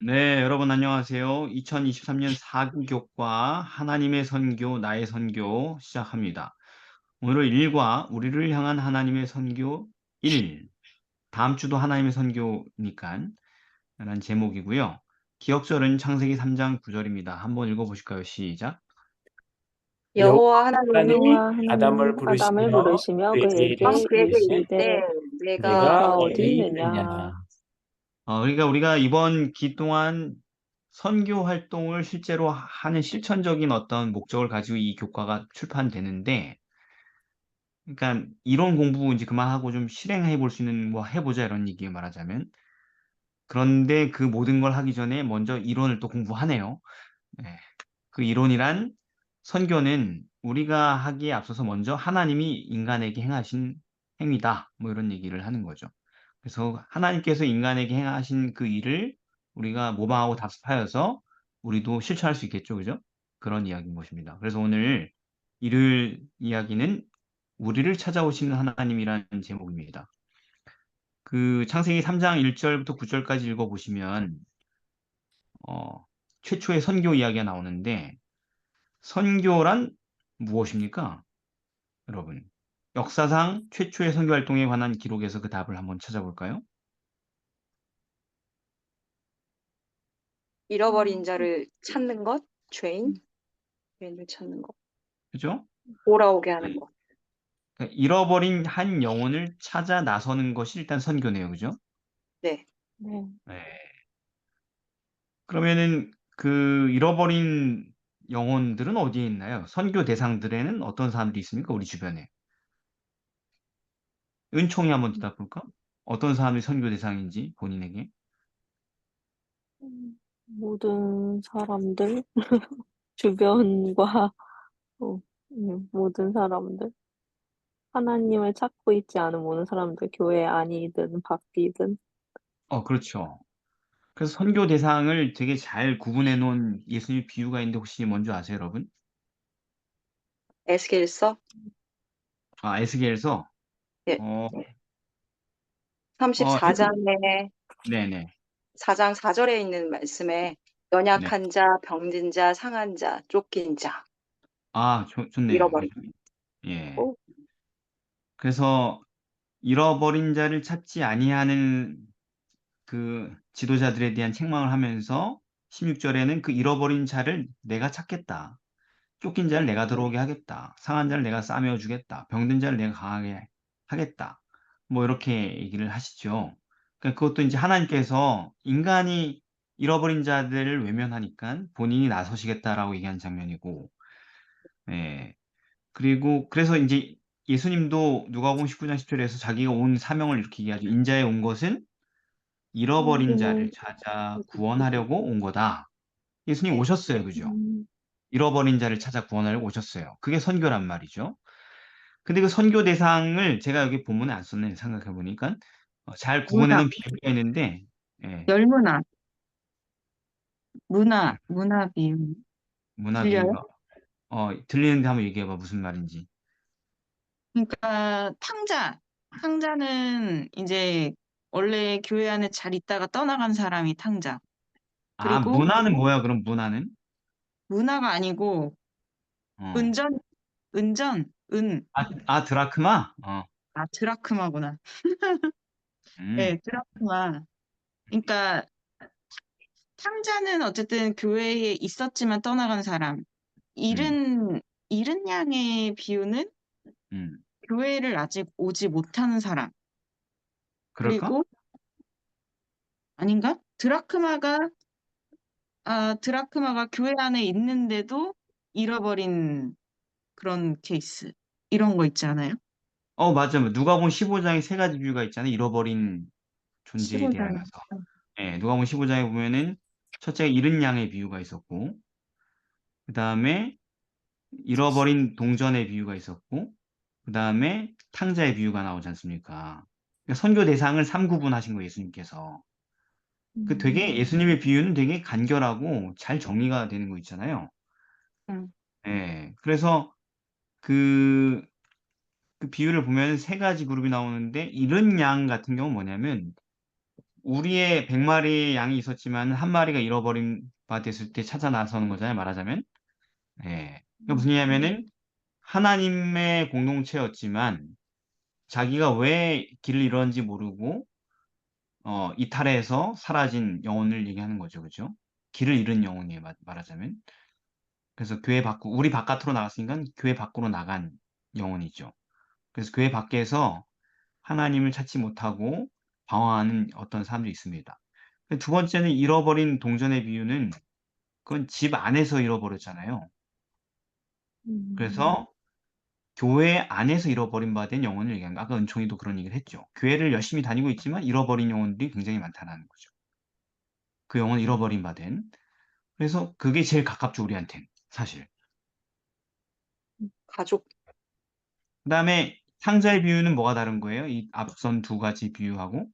네, 여러분 안녕하세요. 2023년 사기교과 하나님의 선교, 나의 선교 시작합니다. 오늘 일과 우리를 향한 하나님의 선교 1, 다음 주도 하나님의 선교니까 라는 제목이고요. 기억절은 창세기 3장 9절입니다. 한번 읽어보실까요? 시작. 여호와 여호와 하나님이 하나님이 아담을 하나님이 아담을 부르시며 부르시며 그에게 그에게 이르시되 그에게 이르시되 이르시되 내가 내가 내가 어디 어디 어디 있느냐. 있느냐. 그러니까 우리가 이번 기 동안 선교 활동을 실제로 하는 실천적인 어떤 목적을 가지고 이 교과가 출판되는데, 그러니까 이론 공부 이제 그만하고 좀 실행해 볼 수 있는 뭐 해보자 이런 얘기예요, 말하자면. 그런데 그 모든 걸 하기 전에 먼저 이론을 또 공부하네요. 네. 그 이론이란 선교는 우리가 하기에 앞서서 먼저 하나님이 인간에게 행하신 행위다. 뭐 이런 얘기를 하는 거죠. 그래서 하나님께서 인간에게 행하신 그 일을 우리가 모방하고 답습하여서 우리도 실천할 수 있겠죠. 그죠? 그런 이야기인 것입니다. 그래서 오늘 이를 이야기는 우리를 찾아오시는 하나님이라는 제목입니다. 그 창세기 3장 1절부터 9절까지 읽어보시면 어, 최초의 선교 이야기가 나오는데 선교란 무엇입니까? 여러분. 역사상 최초의 선교 활동에 관한 기록에서 그 답을 한번 찾아볼까요? 잃어버린 자를 찾는 것, 죄인을 찾는 것, 그죠? 돌아오게 하는 것. 그러니까 잃어버린 한 영혼을 찾아 나서는 것이 일단 선교네요. 그죠? 네. 네. 네. 그러면은 그 잃어버린 영혼들은 어디에 있나요? 선교 대상들에는 어떤 사람들이 있습니까? 우리 주변에. 은총이 한번 대답볼까? 어떤 사람이 선교 대상인지 본인에게. 모든 사람들, 주변과 모든 사람들, 하나님을 찾고 있지 않은 모든 사람들, 교회 아니든 밖이든. 그렇죠. 그래서 선교 대상을 되게 잘 구분해 놓은 예수님 비유가 있는데 혹시 뭔지 아세요, 여러분? 에스겔서 에스겔서. 예. 어, 34장에 네네. 4장 4절에 있는 말씀에 네. 연약한 자, 병든 자, 상한 자, 쫓긴 자, 좋네요. 잃어버린 예. 거. 그래서 잃어버린 자를 찾지 아니하는 그 지도자들에 대한 책망을 하면서 16절에는 그 잃어버린 자를 내가 찾겠다. 쫓긴 자를 네. 내가 들어오게 하겠다. 상한 자를 내가 싸매어 주겠다. 병든 자를 내가 강하게 하겠다. 뭐 이렇게 얘기를 하시죠. 그러니까 그것도 이제 하나님께서 인간이 잃어버린 자들을 외면하니까 본인이 나서시겠다라고 얘기한 장면이고, 예. 그리고 그래서 이제 예수님도 누가복음 19장 10절에서 자기가 온 사명을 이렇게 얘기하죠. 인자에 온 것은 잃어버린 자를 하나님을 찾아 구원하려고 온 거다. 예수님 네. 오셨어요. 그죠? 음, 잃어버린 자를 찾아 구원하려고 오셨어요. 그게 선교란 말이죠. 근데 그 선교 대상을 제가 여기 본문에 안 썼네. 생각해 보니까 잘 구분해 문화, 놓은 비유가 있는데, 예, 열문화, 예, 문화 비유. 문화 들려요? 비유가 들리는데 한번 얘기해 봐. 무슨 말인지. 그러니까 탕자는 이제 원래 교회 안에 잘 있다가 떠나간 사람이 탕자. 그리고 문화는 뭐야? 그럼 문화는? 문화가 아니고 어. 은전, 은. 드라크마? 드라크마구나. 음, 네, 드라크마. 그러니까 탕자는 어쨌든 교회에 있었지만 떠나간 사람. 음, 잃은 양의 비유는 음. 교회를 아직 오지 못하는 사람. 그럴까? 그리고 아닌가? 드라크마가 교회 안에 있는데도 잃어버린 그런 케이스. 이런 거 있지 않아요? 맞아. 누가복음 15장에 세 가지 비유가 있잖아요. 잃어버린 존재에 15장. 대하여서. 예, 누가복음 15장에 보면은 첫째가 잃은 양의 비유가 있었고, 그 다음에 잃어버린 동전의 비유가 있었고, 그 다음에 탕자의 비유가 나오지 않습니까? 그러니까 선교 대상을 3구분하신 거예요, 예수님께서. 그 되게 예수님의 비유는 되게 간결하고 잘 정리가 되는 거 있잖아요. 응. 예, 그래서 그, 그 비유를 보면 세 가지 그룹이 나오는데, 잃은 양 같은 경우는 뭐냐면, 우리의 100마리의 양이 있었지만 한 마리가 잃어버린 바 됐을 때 찾아 나서는 거잖아요, 말하자면. 예. 그게 무슨 얘기냐면은 하나님의 공동체였지만 자기가 왜 길을 잃었는지 모르고 이탈해서 사라진 영혼을 얘기하는 거죠. 그죠? 길을 잃은 영혼이에요, 말하자면. 그래서 교회 밖으로, 우리 바깥으로 나갔으니까 교회 밖으로 나간 영혼이죠. 그래서 교회 밖에서 하나님을 찾지 못하고 방황하는 어떤 사람들이 있습니다. 두 번째는 잃어버린 동전의 비유는 그건 집 안에서 잃어버렸잖아요. 그래서 교회 안에서 잃어버린 바 된 영혼을 얘기하는 거. 아까 은총이도 그런 얘기를 했죠. 교회를 열심히 다니고 있지만 잃어버린 영혼들이 굉장히 많다는 거죠. 그 영혼 잃어버린 바 된. 그래서 그게 제일 가깝죠, 우리한텐. 사실. 가족. 그다음에 탕자의 비유는 뭐가 다른 거예요? 이 앞선 두 가지 비유하고.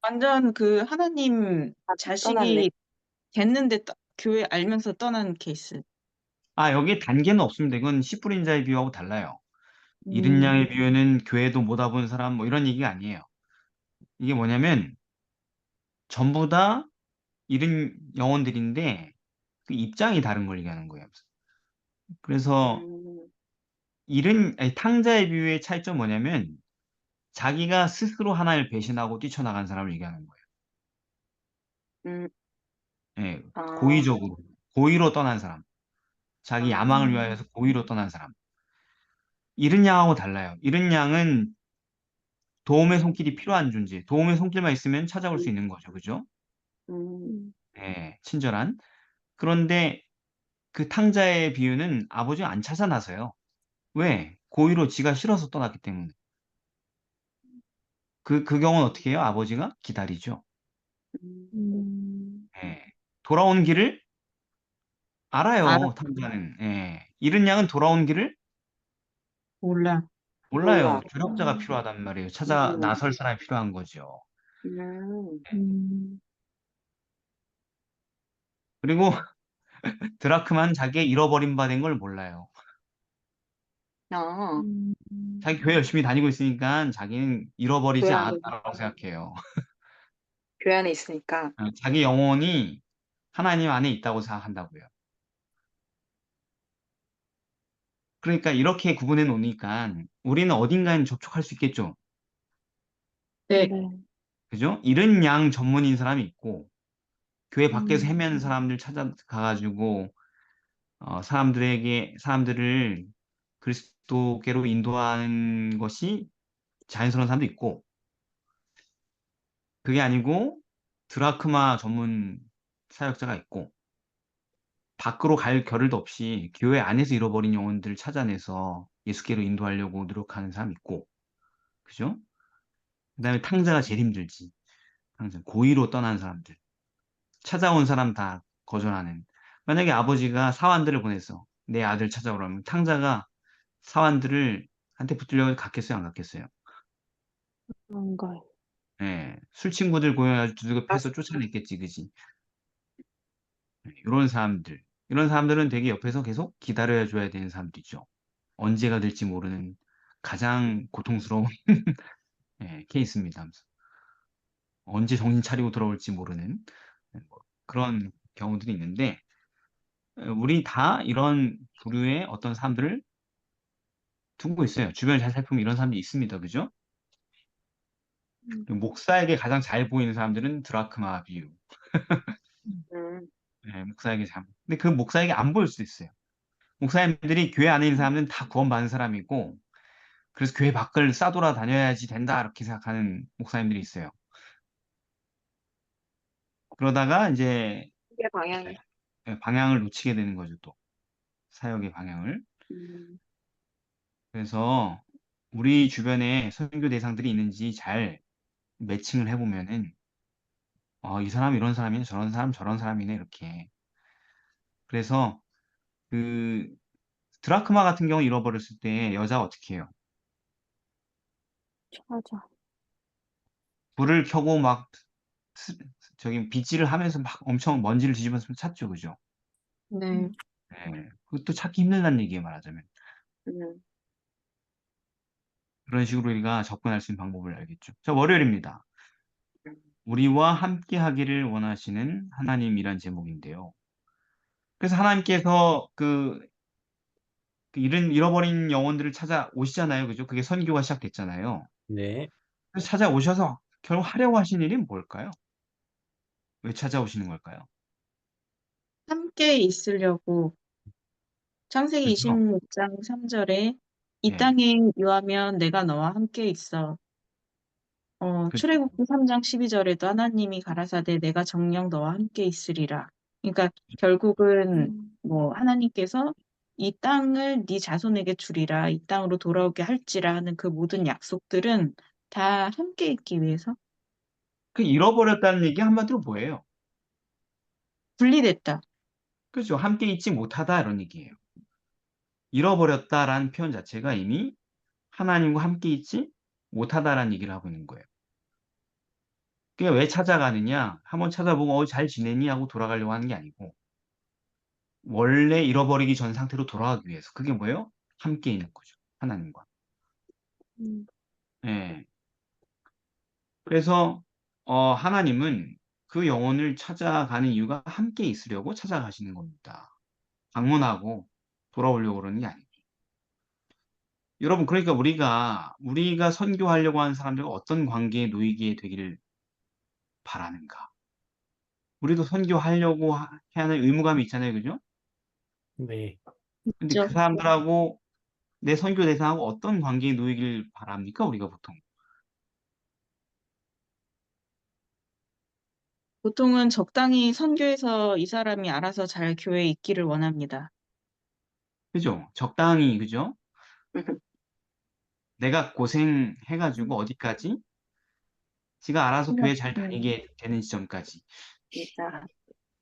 완전 그 하나님 떠났네. 자식이 됐는데 교회 알면서 떠난 케이스. 여기에 단계는 없습니다. 이건 씨 뿌린 자의 비유하고 달라요. 잃은 양의 비유는 교회도 못 와본 사람 뭐 이런 얘기가 아니에요. 이게 뭐냐면 전부 다 잃은 영혼들인데 그 입장이 다른 걸 얘기하는 거예요. 그래서 탕자의 비유의 차이점 뭐냐면 자기가 스스로 하나님을 배신하고 뛰쳐나간 사람을 얘기하는 거예요. 음, 예, 아, 고의적으로 고의로 떠난 사람, 자기 야망을 위하여서 고의로 떠난 사람. 잃은 양하고 달라요. 잃은 양은 도움의 손길이 필요한 존재, 도움의 손길만 있으면 찾아올 수 있는 거죠, 그죠? 예, 친절한. 그런데 그 탕자의 비유는 아버지가 안 찾아 나서요. 왜? 고의로 지가 싫어서 떠났기 때문에. 그 경우는 어떻게 해요? 아버지가 기다리죠. 예. 돌아온 길을 알아. 알아요, 탕자는. 예. 잃은 양은 돌아온 길을 몰라. 몰라요. 몰라. 조력자가 필요하단 말이에요. 찾아 나설 사람이 필요한 거죠. 그리고 드라크만 자기의 잃어버린 바 된 걸 몰라요. 아, 자기 교회 열심히 다니고 있으니까 자기는 잃어버리지 교회 안에, 않았다고 생각해요. 교회 안에 있으니까. 자기 영혼이 하나님 안에 있다고 생각한다고요. 그러니까 이렇게 구분해 놓으니까 우리는 어딘가에는 접촉할 수 있겠죠. 네. 그죠? 잃은 양 전문인 사람이 있고 교회 밖에서 헤매는 사람들 찾아가가지고 사람들을 그리스도께로 인도하는 것이 자연스러운 사람도 있고 그게 아니고 드라크마 전문 사역자가 있고 밖으로 갈 겨를도 없이 교회 안에서 잃어버린 영혼들을 찾아내서 예수께로 인도하려고 노력하는 사람이 있고 그죠? 그다음에 탕자가 제일 힘들지. 탕자 고의로 떠난 사람들. 찾아온 사람 다 거절하는. 만약에 아버지가 사환들을 보냈어. 내 아들 찾아오라면 탕자가 사환들을 한테 붙으려고 갔겠어요, 안 갔겠어요? 안 가요. 예. 술 친구들 고용해가지고 두들겨 패서 쫓아냈겠지, 그지? 이런 사람들. 이런 사람들은 되게 옆에서 계속 기다려줘야 되는 사람들이죠. 언제가 될지 모르는 가장 고통스러운 케이스입니다. 언제 정신 차리고 돌아올지 모르는 뭐 그런 경우들이 있는데 우리 다 이런 부류의 어떤 사람들을 두고 있어요. 주변을 잘 살피면 이런 사람들이 있습니다. 그죠? 그리고 목사에게 가장 잘 보이는 사람들은 드라크마 비유. 음, 목사에게 잘. 근데 그 목사에게 안 보일 수도 있어요. 목사님들이 교회 안에 있는 사람들은 다 구원받은 사람이고 그래서 교회 밖을 싸돌아 다녀야지 된다 이렇게 생각하는 목사님들이 있어요. 그러다가 이제 이게 방향이. 방향을 놓치게 되는 거죠, 또. 사역의 방향을. 그래서 우리 주변에 선교 대상들이 있는지 잘 매칭을 해보면은 이 사람 이런 사람이네, 저런 사람 저런 사람이네 이렇게. 그래서 그 드라크마 같은 경우 잃어버렸을 때 여자가 어떻게 해요? 찾아. 불을 켜고 막 스- 저기 빗질을 하면서 막 엄청 먼지를 뒤집어서 찾죠, 그죠? 네. 그것도 찾기 힘들다는 얘기예요, 말하자면. 음, 그런 식으로 우리가 접근할 수 있는 방법을 알겠죠. 자, 월요일입니다. 우리와 함께 하기를 원하시는 하나님이란 제목인데요. 그래서 하나님께서 그 잃어버린 영혼들을 찾아오시잖아요. 그죠? 그게 선교가 시작됐잖아요. 네. 그래서 찾아오셔서 결국 하려고 하신 일이 뭘까요? 왜 찾아오시는 걸까요? 함께 있으려고 창세기 그죠? 26장 3절에 이 예. 땅에 유하면 내가 너와 함께 있어. 그죠? 출애굽기 3장 12절에도 하나님이 가라사대 내가 정녕 너와 함께 있으리라. 그러니까 결국은 뭐 하나님께서 이 땅을 네 자손에게 주리라, 이 땅으로 돌아오게 할지라 하는 그 모든 약속들은 다 함께 있기 위해서 그 잃어버렸다는 얘기 한마디로 뭐예요? 분리됐다. 그죠? 함께 있지 못하다 이런 얘기예요. 잃어버렸다라는 표현 자체가 이미 하나님과 함께 있지 못하다라는 얘기를 하고 있는 거예요. 그게 왜 찾아가느냐? 한번 찾아보고 잘 지내니 하고 돌아가려고 하는 게 아니고 원래 잃어버리기 전 상태로 돌아가기 위해서. 그게 뭐예요? 함께 있는 거죠. 하나님과. 음, 예. 그래서 하나님은 그 영혼을 찾아가는 이유가 함께 있으려고 찾아가시는 겁니다. 방문하고 돌아오려고 그러는 게 아니에요. 여러분, 그러니까 우리가 선교하려고 하는 사람들과 어떤 관계에 놓이게 되기를 바라는가? 우리도 선교하려고 해야 하는 의무감이 있잖아요. 그죠? 네. 근데 그 그죠? 사람들하고 내 선교 대상하고 어떤 관계에 놓이길 바랍니까? 우리가 보통. 보통은 적당히 선교해서 이 사람이 알아서 잘 교회에 있기를 원합니다. 그죠? 적당히, 그죠? 내가 고생해가지고 어디까지? 지가 알아서 교회 잘 다니게 되는 지점까지. 진짜.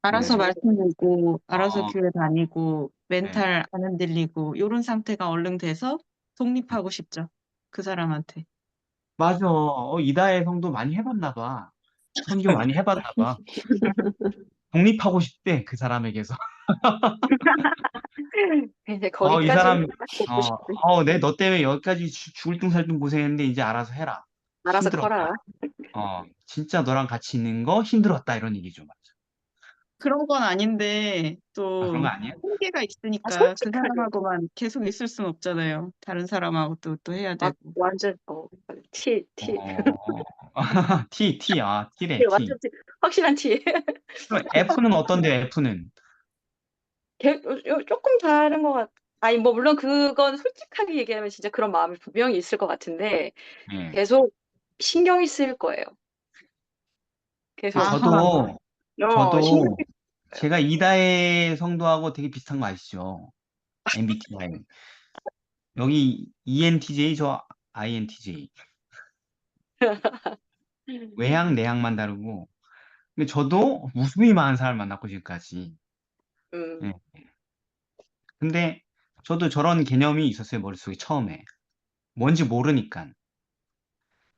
알아서 네. 말씀 듣고, 알아서 어, 교회 다니고, 네. 멘탈 안 흔들리고, 요런 상태가 얼른 돼서 독립하고 싶죠. 그 사람한테. 맞아. 이다혜 성도 많이 해봤나 봐. 선교 많이 해봤나 봐. 독립하고 싶대, 그 사람에게서. 이제 이 거기까지 사람, 듣고 싶대. 너 때문에 여기까지 죽을 둥살둥 고생했는데 이제 알아서 해라. 알아서 힘들었다. 커라. 진짜 너랑 같이 있는 거 힘들었다. 이런 얘기죠. 맞아. 그런 건 아닌데, 그런 거 또, 아니야? 한계가 있으니까 그 솔직하게. 사람하고만 계속 있을 순 없잖아요. 다른 사람하고 또 해야 되고. 완전, T. 어, T래, T. 완전 T. 확실한 T. 그럼 F는 어떤데요, F는? 조금 다른 것 아니, 뭐, 물론 그건 솔직하게 얘기하면 진짜 그런 마음이 분명히 있을 것 같은데, 예. 계속 신경이 쓰일 거예요. 계속. 아하. 신경이 저도 제가 이다혜 성도하고 되게 비슷한 거 아시죠? MBTI. 여기 ENTJ, 저 INTJ. 외향, 내향만 다르고. 근데 저도 무수히 많은 사람을 만났고, 지금까지. 음, 예. 근데 저도 저런 개념이 있었어요, 머릿속에 처음에. 뭔지 모르니까.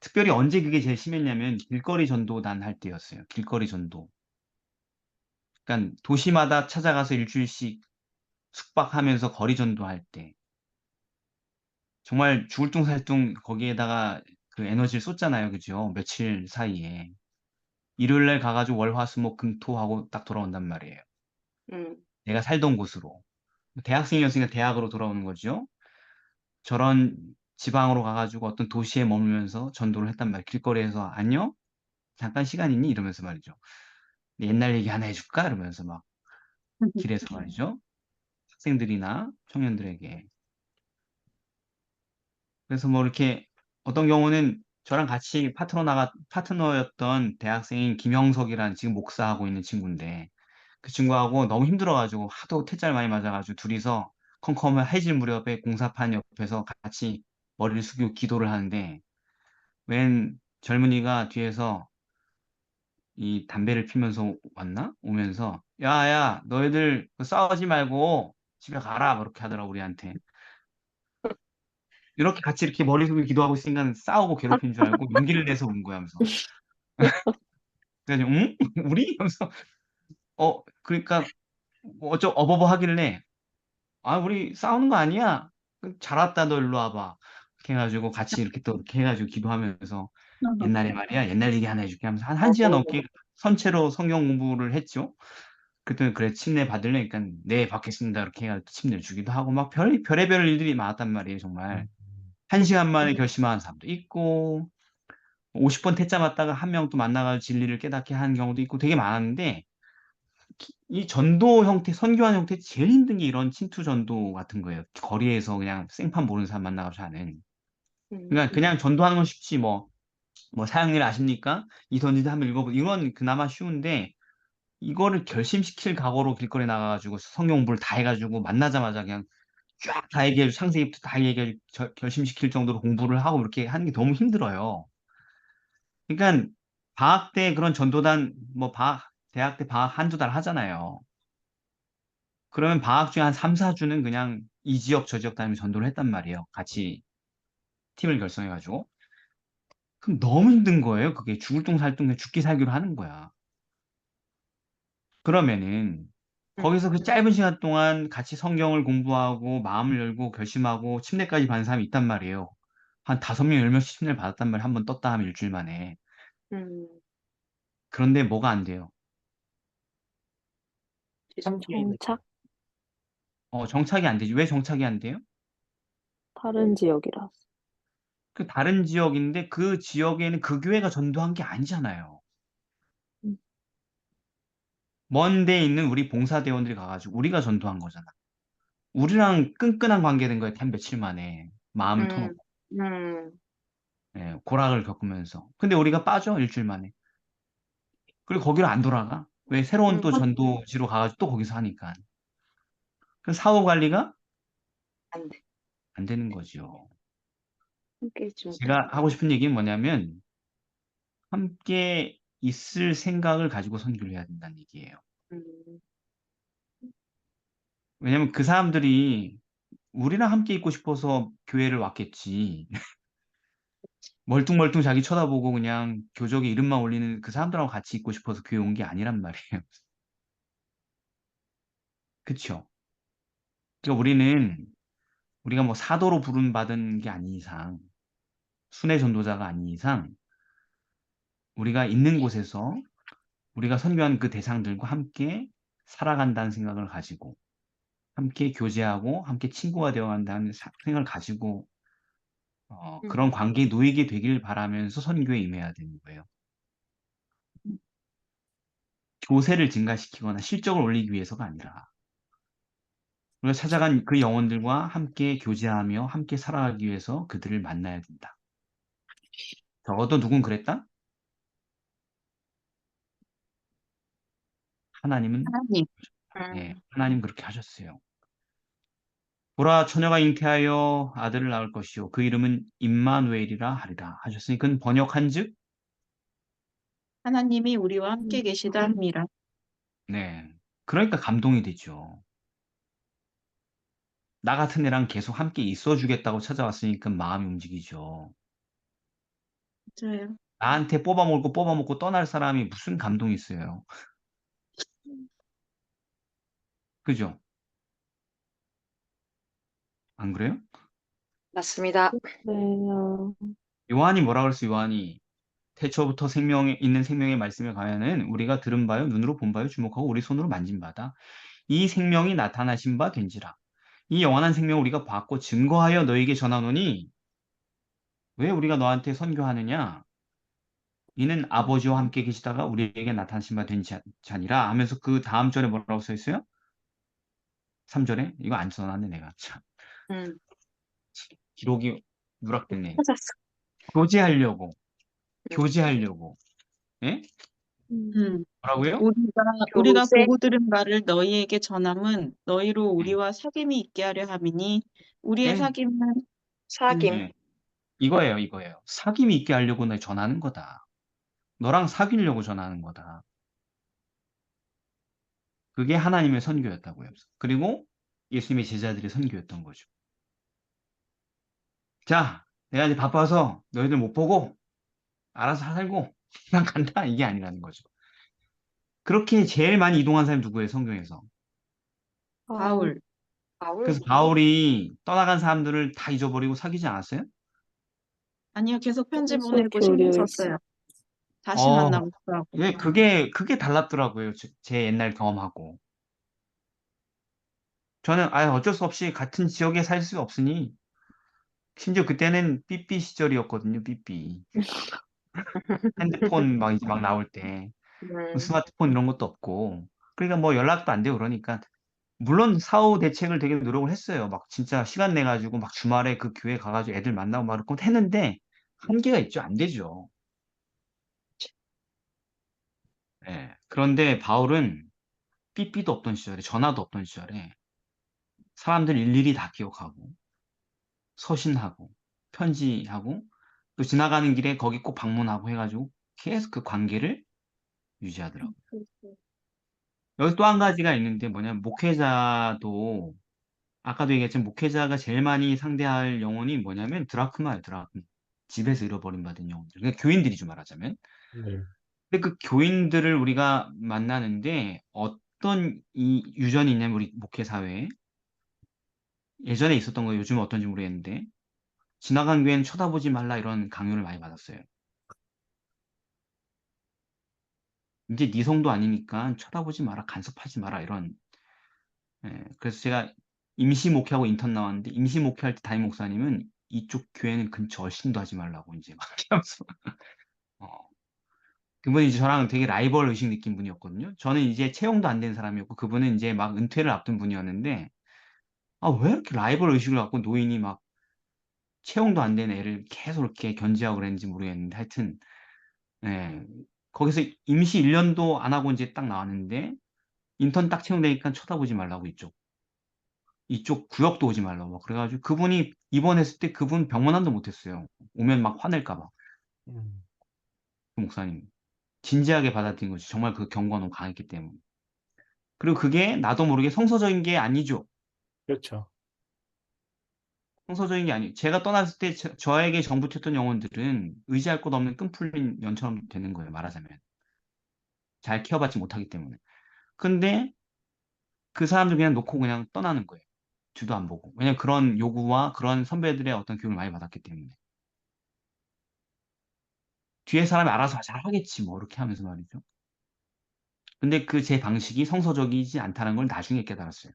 특별히 언제 그게 제일 심했냐면 길거리 전도단 할 때였어요. 길거리 전도. 그러니까 도시마다 찾아가서 일주일씩 숙박하면서 거리 전도할 때. 정말 죽을 둥살둥 거기에다가 그 에너지를 쏟잖아요. 그죠? 며칠 사이에. 일요일 날 가가지고 월, 화, 수, 목, 금, 토 하고 딱 돌아온단 말이에요. 음, 내가 살던 곳으로. 대학생이었으니까 대학으로 돌아오는 거죠. 저런 지방으로 가가지고 어떤 도시에 머물면서 전도를 했단 말이에요. 길거리에서 안녕? 잠깐 시간 있니? 이러면서 말이죠. 옛날 얘기 하나 해줄까? 이러면서 막 길에서 말이죠. 학생들이나 청년들에게. 그래서 뭐 이렇게 어떤 경우는 저랑 같이 파트너였던 대학생인 김영석이라는 지금 목사하고 있는 친구인데 그 친구하고 너무 힘들어가지고 하도 퇴짜를 많이 맞아가지고 둘이서 컴컴해질 무렵에 공사판 옆에서 같이 머리를 숙이고 기도를 하는데 웬 젊은이가 뒤에서 이 담배를 피면서 왔나? 오면서 야야 너희들 싸우지 말고 집에 가라 뭐 이렇게 하더라고 우리한테. 이렇게 같이 이렇게 머리 숙이고 기도하고 있으니까 싸우고 괴롭힌 줄 알고 용기를 내서 온 거야 하면서. 그래가지고 응? 우리? 하면서 그러니까 뭐 어버버 하길래 우리 싸우는 거 아니야? 잘 왔다 너 일로 와봐. 해가지고 같이 이렇게 또 이렇게 해가지고 기도하면서 옛날에 말이야 옛날 얘기 하나 해줄게 하면서 한 시간 넘게 선체로 성경 공부를 했죠. 그랬더니 그래 침례 받을래? 그러니까 네 받겠습니다 이렇게 해가지고 침례를 주기도 하고 막 별의별 일들이 많았단 말이에요 정말. 한 시간 만에 결심하는 사람도 있고 50번 태자 맞다가 한 명 또 만나가지고 진리를 깨닫게 하는 경우도 있고 되게 많았는데 이 전도 형태, 선교하는 형태 제일 힘든 게 이런 침투 전도 같은 거예요. 거리에서 그냥 생판 모르는 사람 만나가지고 하는. 그러니까 그냥 전도하는 건 쉽지 뭐 사형일 아십니까? 이선지자 한번 읽어보 이건 그나마 쉬운데 이거를 결심시킬 각오로 길거리 나가가지고 성경 공부를 다 해가지고 만나자마자 그냥 쫙 다 얘기해주고 창세기부터 다 얘기해 결심시킬 정도로 공부를 하고 이렇게 하는 게 너무 힘들어요. 그러니까 방학 때 그런 전도단 대학 때 방학 한두 달 하잖아요. 그러면 방학 중에 한 3, 4주는 그냥 이 지역 저 지역 다니면서 전도를 했단 말이에요. 같이 팀을 결성해가지고. 그럼 너무 힘든 거예요. 그게 죽을 둥 살 둥 그냥 죽기 살기로 하는 거야. 그러면은 거기서 그 짧은 시간 동안 같이 성경을 공부하고 마음을 열고 결심하고 침례까지 받는 사람이 있단 말이에요. 한 5명, 10명씩 침례를 받았단 말이에요. 한 번 떴다 하면 일주일 만에. 그런데 뭐가 안 돼요? 정착 정착이 안 되지. 왜 정착이 안 돼요? 다른 지역이라서. 그 다른 지역인데 그 지역에는 그 교회가 전도한 게 아니잖아요. 음. 먼 데에 있는 우리 봉사대원들이 가가지고 우리가 전도한 거잖아. 우리랑 끈끈한 관계 된 거예요. 한 며칠 만에. 마음을 터놓고. 예, 고락을 겪으면서. 근데 우리가 빠져, 일주일 만에. 그리고 거기로 안 돌아가. 왜? 새로운 또 전도지로 가가지고 또 거기서 하니까. 그 사후 관리가 안 돼. 안 되는 거죠. 함께 좀. 제가 하고 싶은 얘기는 뭐냐면, 함께 있을 생각을 가지고 선교를 해야 된다는 얘기예요. 왜냐면 그 사람들이 우리랑 함께 있고 싶어서 교회를 왔겠지. 멀뚱멀뚱 자기 쳐다보고 그냥 교적에 이름만 올리는 그 사람들하고 같이 있고 싶어서 교회 온 게 아니란 말이에요. 그쵸? 그러니까 우리가 뭐 사도로 부름받은 게 아닌 이상, 순회 전도자가 아닌 이상, 우리가 있는 곳에서 우리가 선교한 그 대상들과 함께 살아간다는 생각을 가지고, 함께 교제하고, 함께 친구가 되어간다는 생각을 가지고, 그런 관계에 놓이게 되길 바라면서 선교에 임해야 되는 거예요. 교세를 증가시키거나 실적을 올리기 위해서가 아니라, 우리가 찾아간 그 영혼들과 함께 교제하며 함께 살아가기 위해서 그들을 만나야 된다. 적어도 누군 그랬다? 하나님은 하나님. 예, 하나님 그렇게 하셨어요. 보라 처녀가 잉태하여 아들을 낳을 것이요 그 이름은 임마누엘이라 하리라 하셨으니 그건 번역한즉 하나님이 우리와 함께 계시다 함이라. 네, 그러니까 감동이 되죠. 나 같은 애랑 계속 함께 있어주겠다고 찾아왔으니까 마음이 움직이죠. 맞아요. 나한테 뽑아먹고 떠날 사람이 무슨 감동이 있어요. 그죠? 안 그래요? 맞습니다. 네, 요한이 뭐라 그랬어? 요한이 태초부터 있는 생명의 말씀에 가면은 우리가 들은 바요 눈으로 본 바요 주목하고 우리 손으로 만진 바다. 이 생명이 나타나신 바 된지라. 이 영원한 생명을 우리가 봤고 증거하여 너에게 전하노니 왜 우리가 너한테 선교하느냐? 이는 아버지와 함께 계시다가 우리에게 나타나신 바 된 자니라 하면서 그 다음 절에 뭐라고 써 있어요? 3절에? 이거 안 써놨네 내가. 참. 기록이 누락됐네. 찾았어. 교제하려고. 교제하려고. 예? 뭐라고요? 우리가 교세? 보고 들은 말을 너희에게 전함은 너희로 우리와 사귐이 있게 하려 함이니 우리의 네. 사귐은 사귐. 네. 이거예요. 사귐이 있게 하려고 나 전하는 거다. 너랑 사귀려고 전하는 거다. 그게 하나님의 선교였다고요. 그리고 예수님의 제자들의 선교였던 거죠. 자, 내가 이제 바빠서 너희들 못 보고 알아서 살고 그냥 간다 이게 아니라는 거죠. 그렇게 제일 많이 이동한 사람이 누구예요? 성경에서. 바울. 그래서 바울이 떠나간 사람들을 다 잊어버리고 사귀지 않았어요? 아니요, 계속 편지 계속 보내고 신경 교류했어. 썼어요. 다시 어, 만나고 싶어하고. 예, 그게 달랐더라고요. 제 옛날 경험하고. 저는, 어쩔 수 없이 같은 지역에 살 수 없으니, 심지어 그때는 삐삐 시절이었거든요, 삐삐. 핸드폰 막 이제 막 나올 때. 스마트폰 이런 것도 없고. 그러니까 뭐 연락도 안 되고 그러니까. 물론 사후 대책을 되게 노력을 했어요. 막 진짜 시간 내가지고 막 주말에 그 교회 가가지고 애들 만나고 막 그렇게 했는데, 한계가 있죠. 안 되죠. 예. 그런데 바울은 삐삐도 없던 시절에, 전화도 없던 시절에, 사람들 일일이 다 기억하고, 서신하고, 편지하고, 또 지나가는 길에 거기 꼭 방문하고 해가지고 계속 그 관계를 유지하더라고요. 여기 또 한 가지가 있는데 뭐냐면 목회자도 아까도 얘기했지만 목회자가 제일 많이 상대할 영혼이 뭐냐면 드라크마예요, 드라크마. 집에서 잃어버린 받은 영혼들. 그러니까 교인들이죠, 말하자면. 네. 근데 그 교인들을 우리가 만나는데 어떤 이 유전이 있냐면 우리 목회 사회에 예전에 있었던 거 요즘 어떤지 모르겠는데 지나간 교회는 쳐다보지 말라 이런 강요를 많이 받았어요. 이제 네 성도 아니니까 쳐다보지 마라, 간섭하지 마라 이런. 그래서 제가 임시 목회하고 인턴 나왔는데 임시 목회할 때 담임 목사님은 이쪽 교회는 근처 얼씬도 하지 말라고 이제 막 이렇게 하면서 어, 그분이 이제 저랑 되게 라이벌 의식 느낀 분이었거든요. 저는 이제 채용도 안 된 사람이었고 그분은 이제 막 은퇴를 앞둔 분이었는데 왜 이렇게 라이벌 의식을 갖고 노인이 막 채용도 안 된 애를 계속 이렇게 견제하고 그랬는지 모르겠는데 하여튼 예, 거기서 임시 1년도 안 하고 이제 딱 나왔는데 인턴 딱 채용되니까 쳐다보지 말라고 이쪽 구역도 오지 말라고 막 그래가지고 그분이 입원했을 때 그분 병원안도 못했어요. 오면 막 화낼까 봐. 음, 그 목사님 진지하게 받아들인 거지. 정말 그 경고가 너무 강했기 때문에. 그리고 그게 나도 모르게 성서적인 게 아니죠. 그렇죠. 성서적인 게 아니에요. 제가 떠났을 때 저에게 정붙였던 영혼들은 의지할 곳 없는 끈 풀린 연처럼 되는 거예요. 말하자면. 잘 케어받지 못하기 때문에. 근데 그 사람들 그냥 놓고 그냥 떠나는 거예요. 뒤도 안 보고. 왜냐면 그런 요구와 그런 선배들의 어떤 교육을 많이 받았기 때문에. 뒤에 사람이 알아서 잘 하겠지, 뭐, 이렇게 하면서 말이죠. 근데 그 제 방식이 성서적이지 않다는 걸 나중에 깨달았어요.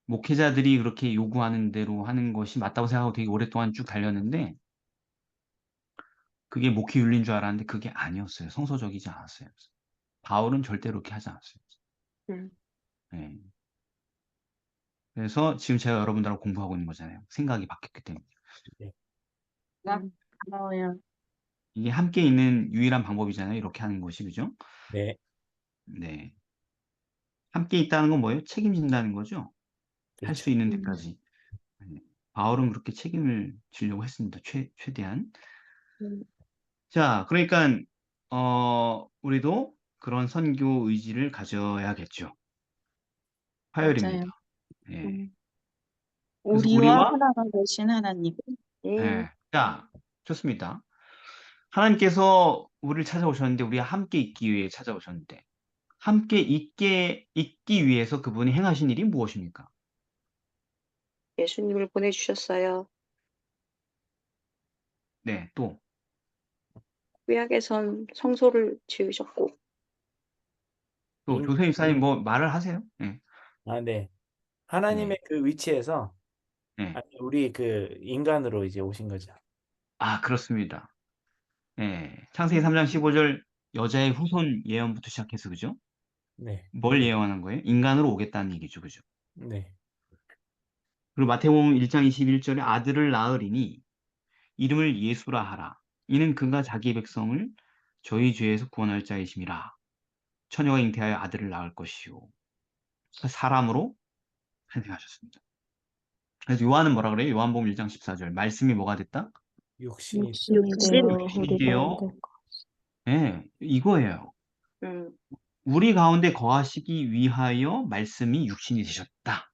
목회자들이 그렇게 요구하는 대로 하는 것이 맞다고 생각하고 되게 오랫동안 쭉 달렸는데, 그게 목회 윤리인 줄 알았는데 그게 아니었어요. 성서적이지 않았어요. 바울은 절대로 그렇게 하지 않았어요. 음. 네. 그래서 지금 제가 여러분들하고 공부하고 있는 거잖아요. 생각이 바뀌었기 때문에. 네. 고마워요. 이게 함께 있는 유일한 방법이잖아요. 이렇게 하는 것이, 그죠? 네. 네. 함께 있다는 건 뭐예요? 책임진다는 거죠? 할 수 그렇죠. 있는 데까지. 네. 바울은 그렇게 책임을 지려고 했습니다. 최대한. 음. 자, 그러니까, 우리도 그런 선교 의지를 가져야겠죠. 화요일입니다. 맞아요. 예. 음. 그래서 우리와 하나가 되신 하나님. 예. 자, 좋습니다. 하나님께서 우리를 찾아오셨는데, 우리가 함께 있기 위해 찾아오셨는데, 함께 있기 위해서 그분이 행하신 일이 무엇입니까? 예수님을 보내주셨어요. 네, 또, 구약에선 성소를 지으셨고, 조세희 목사님 뭐 말을 하세요? 네, 네. 하나님의 네, 그 위치에서 네. 우리 그 인간으로 이제 오신 거죠. 그렇습니다. 예. 창세기 3장 15절 여자의 후손 예언부터 시작해서, 그죠? 네. 뭘 예언한 거예요? 인간으로 오겠다는 얘기죠, 그죠? 네. 그리고 마태복음 1장 21절에 아들을 낳으리니 이름을 예수라 하라. 이는 그가 자기 백성을 저희 죄에서 구원할 자이심이라. 처녀가 잉태하여 아들을 낳을 것이요. 사람으로 탄생하셨습니다. 그래서 요한은 뭐라 그래요? 요한복음 1장 14절. 말씀이 뭐가 됐다? 육신이 육신이 육신. 되어 육신이 우리 되어, 가운데 예, 이거예요. 음. 우리 가운데 거하시기 위하여 말씀이 육신이 되셨다.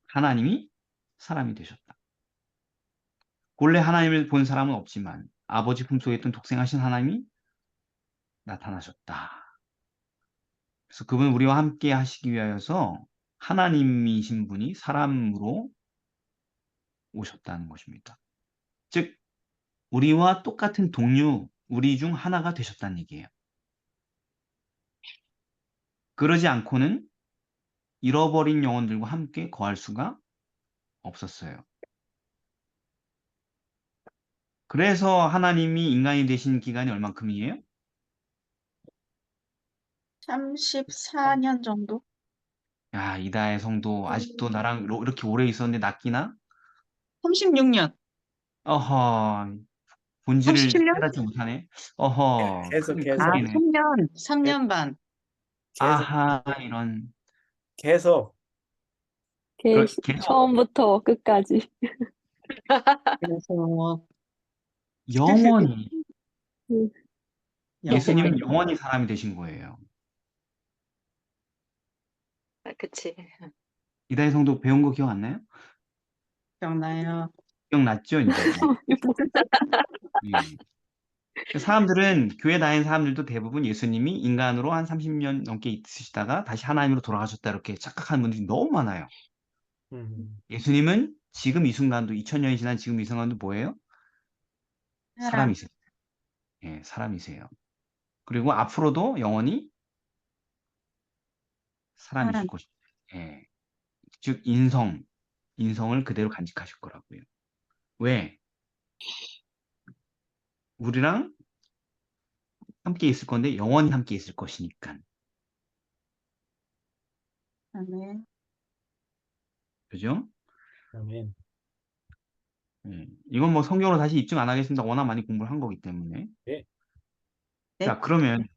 하나님이 사람이 되셨다. 본래 하나님을 본 사람은 없지만 아버지 품속에 있던 독생하신 하나님이 나타나셨다. 그래서 그분 우리와 함께 하시기 위하여서 하나님이신 분이 사람으로 오셨다는 것입니다. 즉, 우리와 똑같은 동류, 우리 중 하나가 되셨다는 얘기예요. 그러지 않고는 잃어버린 영혼들과 함께 거할 수가 없었어요. 그래서 하나님이 인간이 되신 기간이 얼만큼이에요? 34년 정도? 야, 이다의 성도 아직도 나랑 이렇게 오래 있었는데 낚이나? 36년, 어허, 본질을 37년? 깨닫지 못하네. 어허, 계속, 큰 계속. 아, 일이네. 3년 반. 계속, 아하, 이런. 계속. 계속 처음부터 끝까지. 그래서 영원히, 음, 예수님은 영원히 영원히 사람이 되신 거예요. 아, 그치. 이다의 성도 배운 거 기억 안 나요? 기억나요? 기억났죠, 이제? 예. 사람들은, 교회 다니는 사람들도 대부분 예수님이 인간으로 한 30년 넘게 있으시다가 다시 하나님으로 돌아가셨다 이렇게 착각하는 분들이 너무 많아요. 예수님은 지금 이 순간도 2000년이 지난 지금 이 순간도 뭐예요? 사람, 사람이세요. 예, 사람이세요. 그리고 앞으로도 영원히 사람이실 사람. 것입니다. 예. 즉 인성을 그대로 간직하실 거라고요. 왜? 우리랑 함께 있을 건데 영원히 함께 있을 것이니까. 아멘. 그죠? 아멘. 이건 뭐 성경으로 다시 입증 안 하겠습니다. 워낙 많이 공부를 한 거기 때문에. 네. 네. 자, 그러면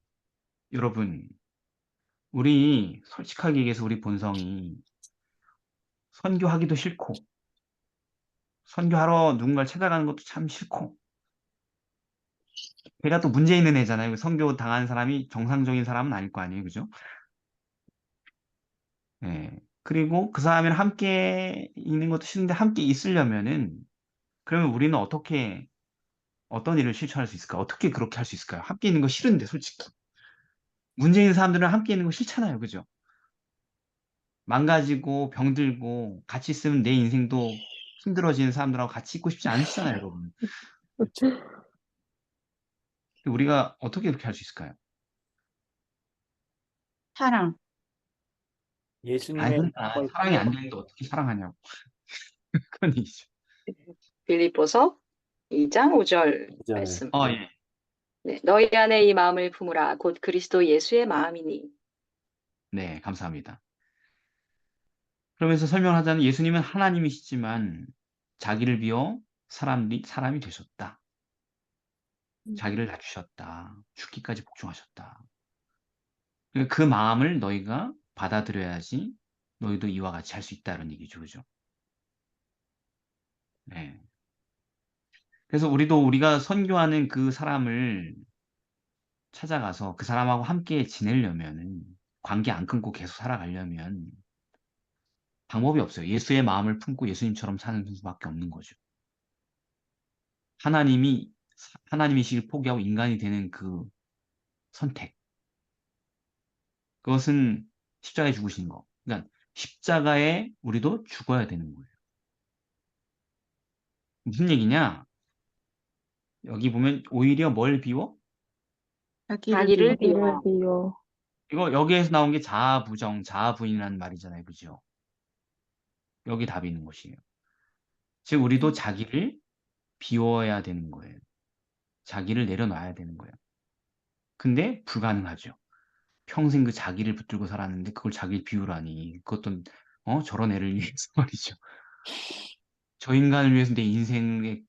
여러분, 우리 솔직하게 얘기해서 우리 본성이 선교하기도 싫고, 선교하러 누군가를 찾아가는 것도 참 싫고, 걔가 또 문제 있는 애잖아요. 선교 당한 사람이 정상적인 사람은 아닐 거 아니에요. 그죠? 예. 그리고 그 사람이랑 함께 있는 것도 싫은데 함께 있으려면은, 그러면 우리는 어떤 일을 실천할 수 있을까? 어떻게 그렇게 할 수 있을까요? 함께 있는 거 싫은데, 솔직히. 문제 있는 사람들은 함께 있는 거 싫잖아요. 그죠? 망가지고 병들고 같이 있으면 내 인생도 힘들어지는 사람들하고 같이 있고 싶지 않으시잖아요, 여러분. 그렇죠. 우리가 어떻게 그렇게 할 수 있을까요? 사랑. 예수님의 마음을 사랑이 안 품어 되는데 어떻게 사랑하냐고. 그건 얘기죠. 빌립보서 2장 5절 잖아요. 말씀. 예. 네, 너희 안에 이 마음을 품으라. 곧 그리스도 예수의 마음이니. 네, 감사합니다. 그러면서 설명하자면 예수님은 하나님이시지만 자기를 비워 사람이 되셨다. 자기를 낮추셨다. 죽기까지 복종하셨다. 그러니까 그 마음을 너희가 받아들여야지 너희도 이와 같이 할 수 있다는 얘기죠. 그죠? 네. 그래서 우리가 선교하는 그 사람을 찾아가서 그 사람하고 함께 지내려면, 관계 안 끊고 계속 살아가려면 방법이 없어요. 예수의 마음을 품고 예수님처럼 사는 수밖에 없는 거죠. 하나님이시길 포기하고 인간이 되는 그 선택. 그것은 십자가에 죽으신 거. 그러니까 십자가에 우리도 죽어야 되는 거예요. 무슨 얘기냐? 여기 보면 오히려 뭘 비워? 자기를 비워. 이를 비워. 비워. 이거 여기에서 나온 게 자아부정, 자아부인이라는 말이잖아요. 그죠? 여기 답이 있는 것이에요. 즉, 우리도 자기를 비워야 되는 거예요. 자기를 내려놔야 되는 거예요. 근데 불가능하죠. 평생 그 자기를 붙들고 살았는데 그걸 자기를 비우라니. 그것도 저런 애를 위해서 말이죠. 저 인간을 위해서 내 인생의